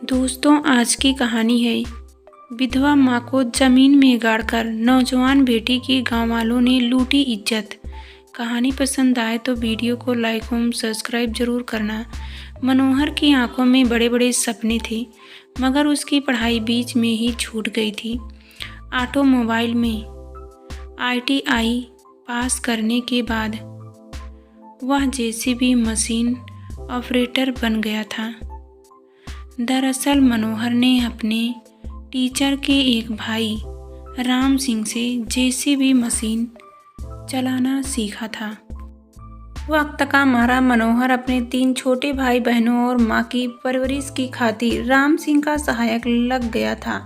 दोस्तों, आज की कहानी है विधवा माँ को जमीन में गाड़कर नौजवान बेटी की गांव वालों ने लूटी इज्जत। कहानी पसंद आए तो वीडियो को लाइक एवं सब्सक्राइब जरूर करना। मनोहर की आंखों में बड़े बड़े सपने थे, मगर उसकी पढ़ाई बीच में ही छूट गई थी। ऑटोमोबाइल में ITI पास करने के बाद वह JCB मशीन ऑपरेटर बन गया था। दरअसल मनोहर ने अपने टीचर के एक भाई राम सिंह से JCB मशीन चलाना सीखा था। वक्त का मारा मनोहर अपने 3 छोटे भाई बहनों और मां की परवरिश की खातिर राम सिंह का सहायक लग गया था।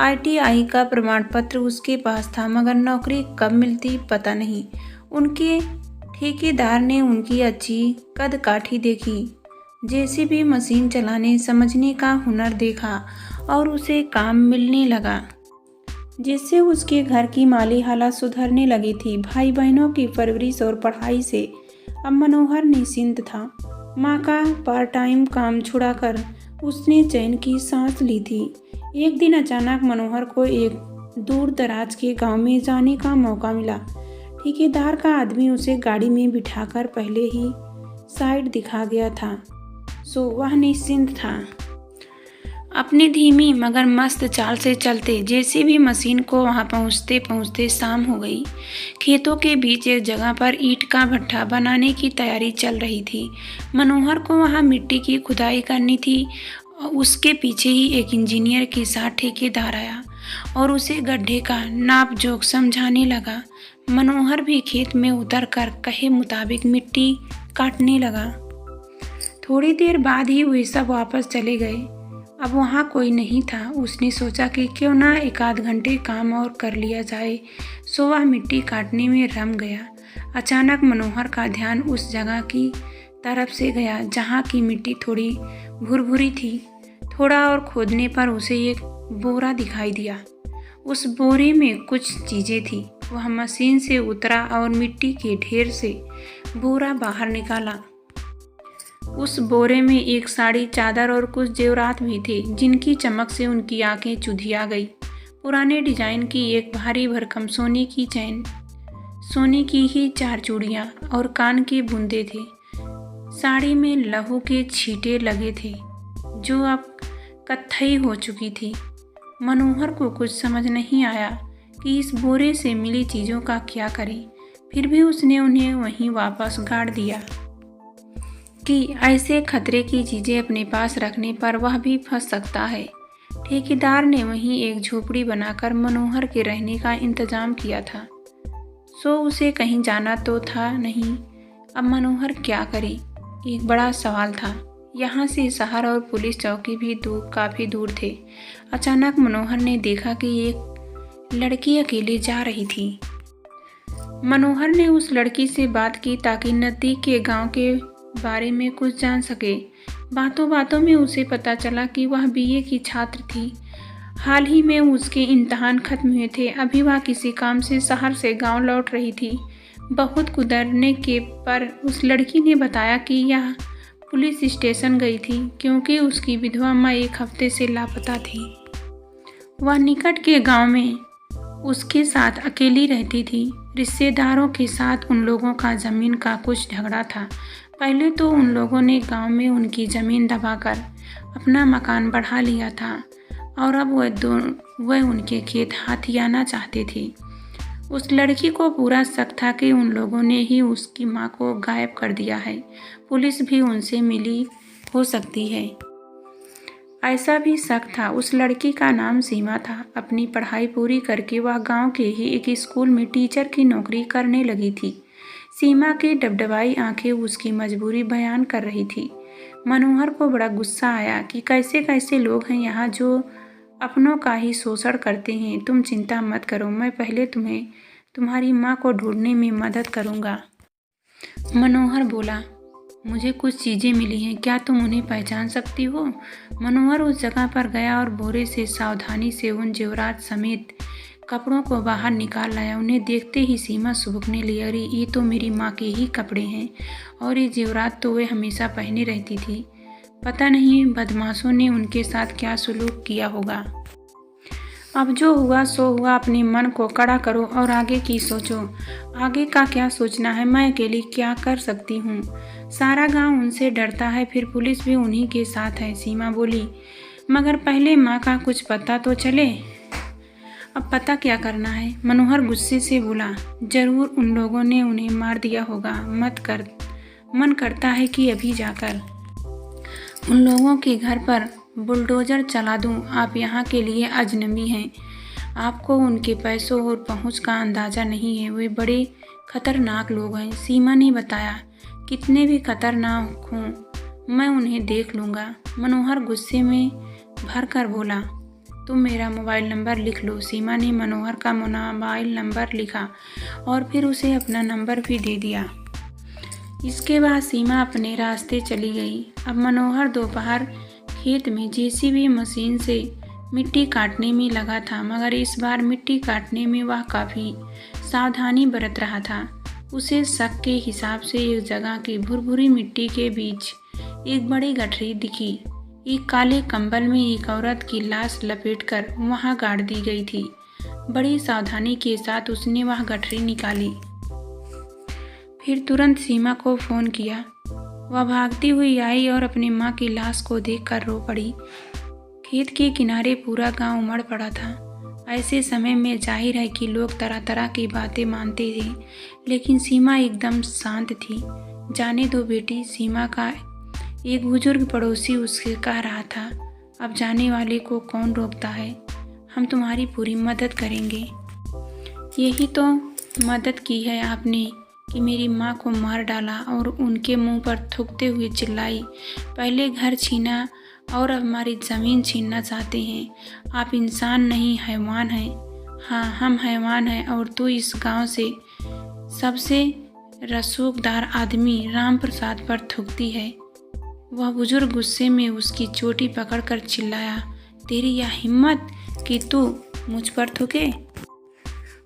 ITI का प्रमाण पत्र उसके पास था, मगर नौकरी कब मिलती पता नहीं। उनके ठेकेदार ने उनकी अच्छी कदकाठी देखी, JCB मशीन चलाने समझने का हुनर देखा और उसे काम मिलने लगा, जिससे उसके घर की माली हालत सुधरने लगी थी। भाई बहनों की परवरिश और पढ़ाई से अब मनोहर निश्चिंत था। माँ का पार्ट टाइम काम छुड़ाकर उसने चैन की सांस ली थी। एक दिन अचानक मनोहर को एक दूर दराज के गांव में जाने का मौका मिला। ठेकेदार का आदमी उसे गाड़ी में बिठाकर पहले ही साइड दिखा गया था, सो वह निश्चिंत था। अपनी धीमी मगर मस्त चाल से चलते JCB मशीन को वहां पहुंचते पहुंचते शाम हो गई। खेतों के बीच एक जगह पर ईंट का भट्ठा बनाने की तैयारी चल रही थी। मनोहर को वहां मिट्टी की खुदाई करनी थी। उसके पीछे ही एक इंजीनियर के साथ ठेकेदार आया और उसे गड्ढे का नाप जोख समझाने लगा। मनोहर भी खेत में उतरकर कहे मुताबिक मिट्टी काटने लगा। थोड़ी देर बाद ही वे सब वापस चले गए। अब वहाँ कोई नहीं था। उसने सोचा कि क्यों ना 1 आध घंटे काम और कर लिया जाए, सो वह मिट्टी काटने में रम गया। अचानक मनोहर का ध्यान उस जगह की तरफ से गया जहाँ की मिट्टी थोड़ी भुरभुरी थी। थोड़ा और खोदने पर उसे एक बोरा दिखाई दिया। उस बोरे में कुछ चीज़ें थी। वह मशीन से उतरा और मिट्टी के ढेर से बोरा बाहर निकाला। उस बोरे में एक साड़ी, चादर और कुछ जेवरात भी थे, जिनकी चमक से उनकी आंखें चुधिया गई। पुराने डिजाइन की एक भारी भरकम सोने की चैन, सोने की ही 4 चूड़ियाँ और कान के बूंदे थे। साड़ी में लहू के छींटे लगे थे, जो अब कत्थई हो चुकी थी। मनोहर को कुछ समझ नहीं आया कि इस बोरे से मिली चीज़ों का क्या करें। फिर भी उसने उन्हें वहीं वापस गाड़ दिया कि ऐसे खतरे की चीज़ें अपने पास रखने पर वह भी फंस सकता है। ठेकेदार ने वहीं एक झोपड़ी बनाकर मनोहर के रहने का इंतजाम किया था, सो उसे कहीं जाना तो था नहीं। अब मनोहर क्या करे, एक बड़ा सवाल था। यहाँ से शहर और पुलिस चौकी भी काफ़ी दूर थे। अचानक मनोहर ने देखा कि एक लड़की अकेले जा रही थी। मनोहर ने उस लड़की से बात की ताकि नज़दीक के गांव के बारे में कुछ जान सके। बातों बातों में उसे पता चला कि वह BA की छात्र थी। हाल ही में उसके इम्तिहान खत्म हुए थे। अभी वह किसी काम से शहर से गांव लौट रही थी। बहुत गुजरने के पर उस लड़की ने बताया कि यह पुलिस स्टेशन गई थी, क्योंकि उसकी विधवा माँ 1 हफ्ते से लापता थी। वह निकट के गांव में उसके साथ अकेली रहती थी। रिश्तेदारों के साथ उन लोगों का ज़मीन का कुछ झगड़ा था। पहले तो उन लोगों ने गांव में उनकी ज़मीन दबाकर अपना मकान बढ़ा लिया था और अब वह उनके खेत हाथियाना चाहते थे। उस लड़की को पूरा शक था कि उन लोगों ने ही उसकी माँ को गायब कर दिया है। पुलिस भी उनसे मिली हो सकती है, ऐसा भी शक था। उस लड़की का नाम सीमा था। अपनी पढ़ाई पूरी करके वह गांव के ही एक स्कूल में टीचर की नौकरी करने लगी थी। सीमा की डबडबाई आंखें उसकी मजबूरी बयान कर रही थी। मनोहर को बड़ा गुस्सा आया कि कैसे कैसे लोग हैं यहाँ जो अपनों का ही शोषण करते हैं। तुम चिंता मत करो, मैं पहले तुम्हें तुम्हारी माँ को ढूंढने में मदद करूँगा। मनोहर बोला, मुझे कुछ चीज़ें मिली हैं, क्या तुम उन्हें पहचान सकती हो? मनोहर उस जगह पर गया और बोरे से सावधानी से उन जेवरात समेत कपड़ों को बाहर निकाल लाया। उन्हें देखते ही सीमा सुबकने लगी, अरे ये तो मेरी माँ के ही कपड़े हैं और ये जेवरात तो वे हमेशा पहने रहती थी। पता नहीं बदमाशों ने उनके साथ क्या सलूक किया होगा। अब जो हुआ सो हुआ, अपने मन को कड़ा करो और आगे की सोचो। आगे का क्या सोचना है, मैं अकेली क्या कर सकती हूँ। सारा गांव उनसे डरता है, फिर पुलिस भी उन्हीं के साथ है, सीमा बोली। मगर पहले माँ का कुछ पता तो चले। अब पता क्या करना है, मनोहर गुस्से से बोला। जरूर उन लोगों ने उन्हें मार दिया होगा। मन करता है कि अभी जाकर उन लोगों के घर पर बुलडोजर चला दूं। आप यहाँ के लिए अजनबी हैं, आपको उनके पैसों और पहुँच का अंदाज़ा नहीं है। वे बड़े खतरनाक लोग हैं, सीमा ने बताया। कितने भी खतरनाक हों, मैं उन्हें देख लूँगा। मनोहर गुस्से में भर कर बोला। तुम मेरा मोबाइल नंबर लिख लो। सीमा ने मनोहर का मोबाइल नंबर लिखा और फिर उसे अपना नंबर भी दे दिया। इसके बाद सीमा अपने रास्ते चली गई। अब मनोहर दोपहर खेत में जेसीबी मशीन से मिट्टी काटने में लगा था, मगर इस बार मिट्टी काटने में वह काफ़ी सावधानी बरत रहा था। उसे शक के हिसाब से एक जगह की भुरभुरी मिट्टी के बीच एक बड़ी गठरी दिखी। एक काले कंबल में एक औरत की लाश लपेटकर वहां गाड़ दी गई थी। बड़ी सावधानी के साथ उसने वह गठरी निकाली, फिर तुरंत सीमा को फ़ोन किया। वह भागती हुई आई और अपनी माँ की लाश को देखकर रो पड़ी। खेत के किनारे पूरा गांव उमड़ पड़ा था। ऐसे समय में जाहिर है कि लोग तरह तरह की बातें मानते थे, लेकिन सीमा एकदम शांत थी। जाने दो बेटी, सीमा का एक बुजुर्ग पड़ोसी उससे कह रहा था। अब जाने वाले को कौन रोकता है, हम तुम्हारी पूरी मदद करेंगे। यही तो मदद की है आपने कि मेरी माँ को मार डाला और उनके मुंह पर थूकते हुए चिल्लाई, पहले घर छीना और अब हमारी ज़मीन छीनना चाहते हैं। आप इंसान नहीं, हैवान हैं। हाँ, हम हैवान हैं और तू इस गांव से सबसे रसूखदार आदमी राम प्रसाद पर थूकती है। वह बुजुर्ग गुस्से में उसकी चोटी पकड़कर चिल्लाया, तेरी यह हिम्मत कि तू मुझ पर थूके।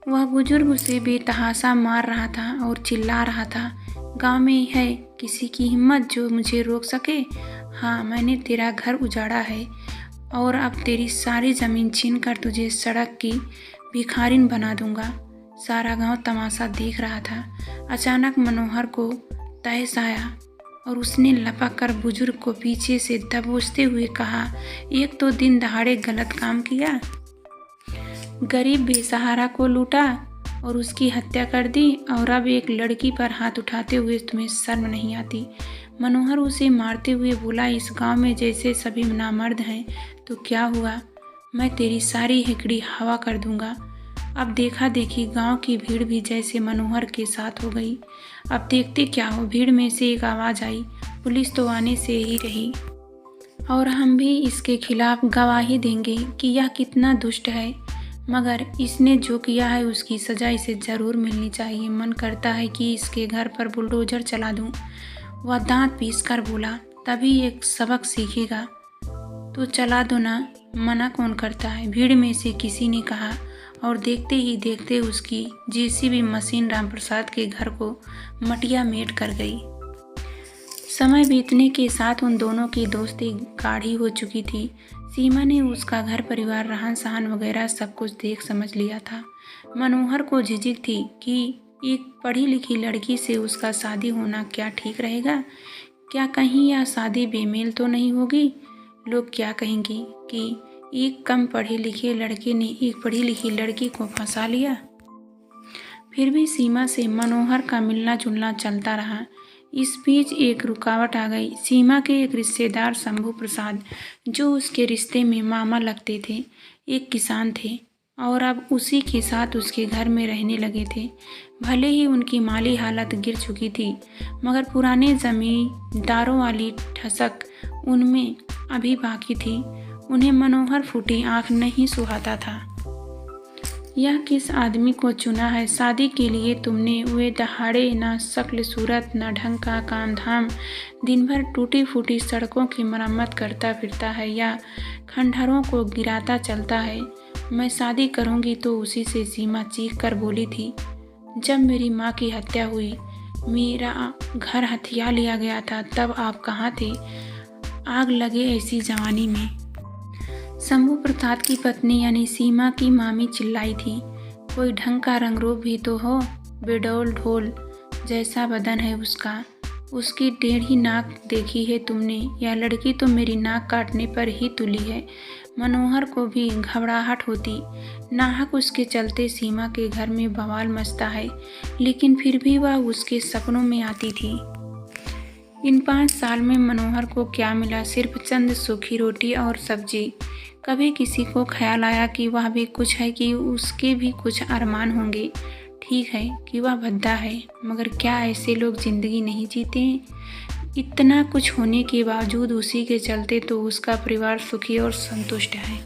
वह बुजुर्ग उसे बेतहाशा मार रहा था और चिल्ला रहा था, गांव में है किसी की हिम्मत जो मुझे रोक सके? हाँ, मैंने तेरा घर उजाड़ा है और अब तेरी सारी ज़मीन छीन कर तुझे सड़क की भिखारिन बना दूंगा। सारा गांव तमाशा देख रहा था। अचानक मनोहर को तहस आया और उसने लपक कर बुजुर्ग को पीछे से दबोचते हुए कहा, एक तो दिन दहाड़े गलत काम किया, गरीब बेसहारा को लूटा और उसकी हत्या कर दी, और अब एक लड़की पर हाथ उठाते हुए तुम्हें शर्म नहीं आती? मनोहर उसे मारते हुए बोला, इस गांव में जैसे सभी नामर्द हैं तो क्या हुआ, मैं तेरी सारी हिकड़ी हवा कर दूंगा। अब देखा देखी गांव की भीड़ भी जैसे मनोहर के साथ हो गई। अब देखते क्या हो। भीड़ में से एक आवाज़ आई, पुलिस तो आने से ही रही और हम भी इसके खिलाफ गवाही देंगे कि यह कितना दुष्ट है, मगर इसने जो किया है उसकी सज़ा इसे ज़रूर मिलनी चाहिए। मन करता है कि इसके घर पर बुलडोजर चला दूं। वह दांत पीस कर बोला, तभी एक सबक सीखेगा। तो चला दो ना, मना कौन करता है, भीड़ में से किसी ने कहा, और देखते ही देखते उसकी जेसीबी मशीन रामप्रसाद के घर को मटिया मेट कर गई। समय बीतने के साथ उन दोनों की दोस्ती गाढ़ी हो चुकी थी। सीमा ने उसका घर परिवार, रहन सहन वगैरह सब कुछ देख समझ लिया था। मनोहर को झिझक थी कि एक पढ़ी लिखी लड़की से उसका शादी होना क्या ठीक रहेगा? क्या कहीं यह शादी बेमेल तो नहीं होगी? लोग क्या कहेंगे कि एक कम पढ़े लिखे लड़के ने एक पढ़ी लिखी लड़की को फंसा लिया। फिर भी सीमा से मनोहर का मिलना जुलना चलता रहा। इस बीच एक रुकावट आ गई। सीमा के एक रिश्तेदार शंभू प्रसाद, जो उसके रिश्ते में मामा लगते थे, एक किसान थे और अब उसी के साथ उसके घर में रहने लगे थे। भले ही उनकी माली हालत गिर चुकी थी, मगर पुराने जमींदारों वाली ठसक उनमें अभी बाकी थी। उन्हें मनोहर फूटी आंख नहीं सुहाता था। यह किस आदमी को चुना है शादी के लिए तुमने? वे दहाड़े न शक्ल सूरत न ढंग का काम धाम, दिन भर टूटी फूटी सड़कों की मरम्मत करता फिरता है या खंडहरों को गिराता चलता है। मैं शादी करूंगी तो उसी से, सीमा चीख कर बोली थी। जब मेरी माँ की हत्या हुई, मेरा घर हथिया लिया गया था, तब आप कहाँ थे? आग लगे ऐसी जवानी में। शंभू प्रसाद की पत्नी यानी सीमा की मामी चिल्लाई थी, कोई ढंग का रंगरूप भी तो हो, बेडौल ढोल जैसा बदन है उसका। उसकी टेढ़ी नाक देखी है तुमने? यह लड़की तो मेरी नाक काटने पर ही तुली है। मनोहर को भी घबराहट होती। नाहक उसके चलते सीमा के घर में बवाल मचता है, लेकिन फिर भी वह उसके सपनों में आती थी। इन 5 साल में मनोहर को क्या मिला? सिर्फ चंद सूखी रोटी और सब्जी। कभी किसी को ख्याल आया कि वह भी कुछ है, कि उसके भी कुछ अरमान होंगे? ठीक है कि वह भद्दा है, मगर क्या ऐसे लोग जिंदगी नहीं जीते? इतना कुछ होने के बावजूद उसी के चलते तो उसका परिवार सुखी और संतुष्ट है।